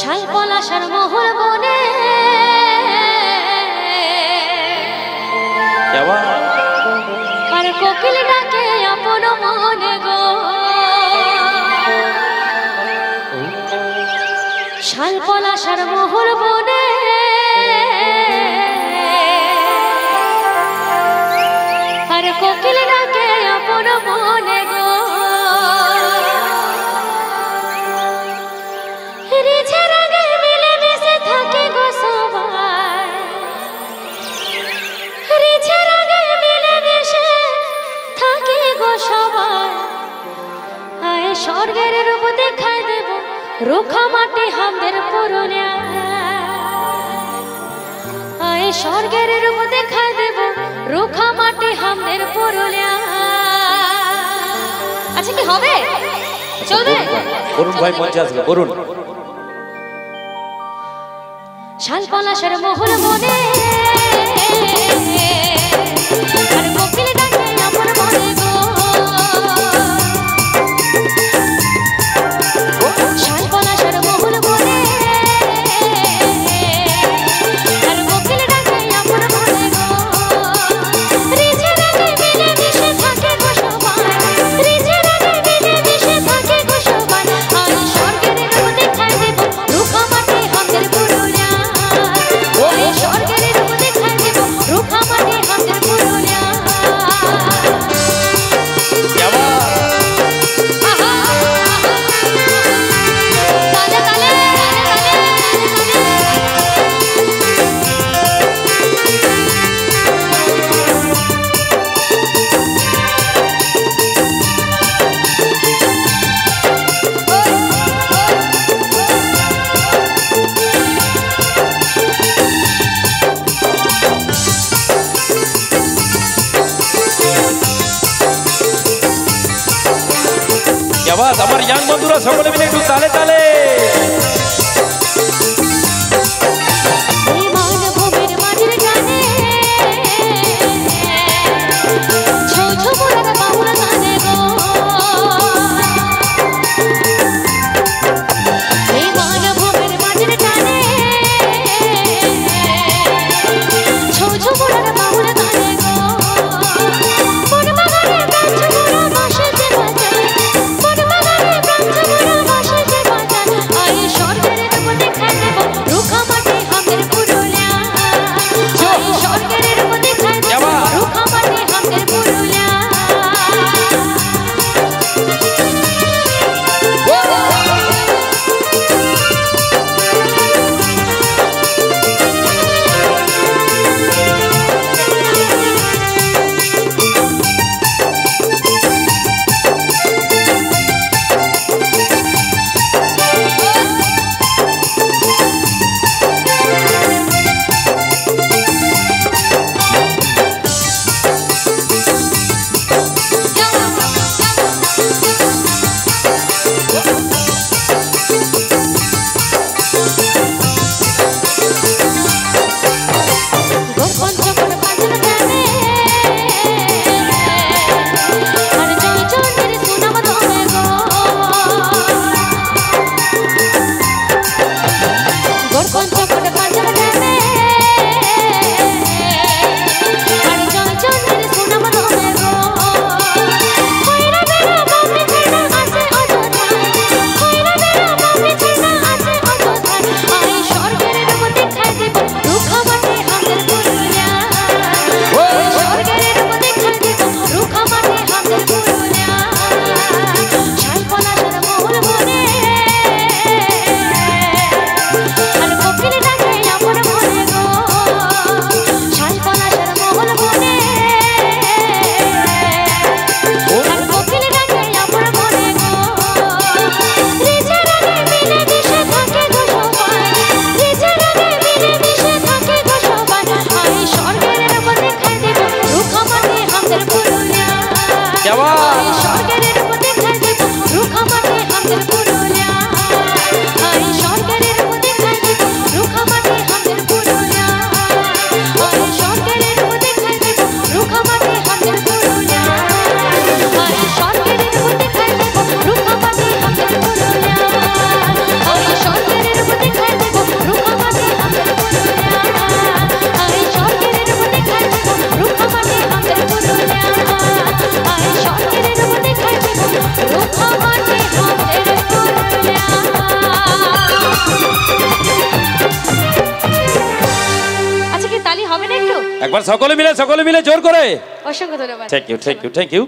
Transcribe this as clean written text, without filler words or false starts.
শাল পলাশার মোহর বনে আর কোকিল ডাকে আপন মনে গো। শাল পলাশার মোহর বনে আর কোকিল ডাকে আপন মনে গো। রিঝে রাগে মিলে মিশে থাকে গো সবাই, রিঝে রাগে মিলে মিশে থাকে গো সবাই। আয় স্বর্গের রূপ দেখায় দেব রুখা মাটি হামদের পুরুলিয়া। আয় স্বর্গের রূপ দেখায় দেব রুখা মাটি হামদের পুরুলিয়া। আচ্ছা কি হবে, চলবে? বরুণ ভাই মঞ্চে আসবে, বরুণ। শাল পলাশের মোহর বনে আর কোকিল ডাকে আপন মনে গো। শাল পলাশের মোহর বনে আর কোকিল ডাকে আপন মনে গো। রিঝে রাগে মিলে মিশে থাকে গো সবাই, রিঝে রাগে মিলে মিশে থাকে গো সবাই। আয় স্বর্গের রূপ দেখায় দেব রুখা মাটি হামদের পুরুলিয়া। স্বর্গের রূপ দেখায় দেব রুখা মাটি হামদের পুরুলিয়া। আমার ইয়াং বন্ধুরা সকলে মিলে একটু তালে তালে। স্বর্গের একবার সকলে মিলে জোর করে। অসংখ্য ধন্যবাদ। Thank you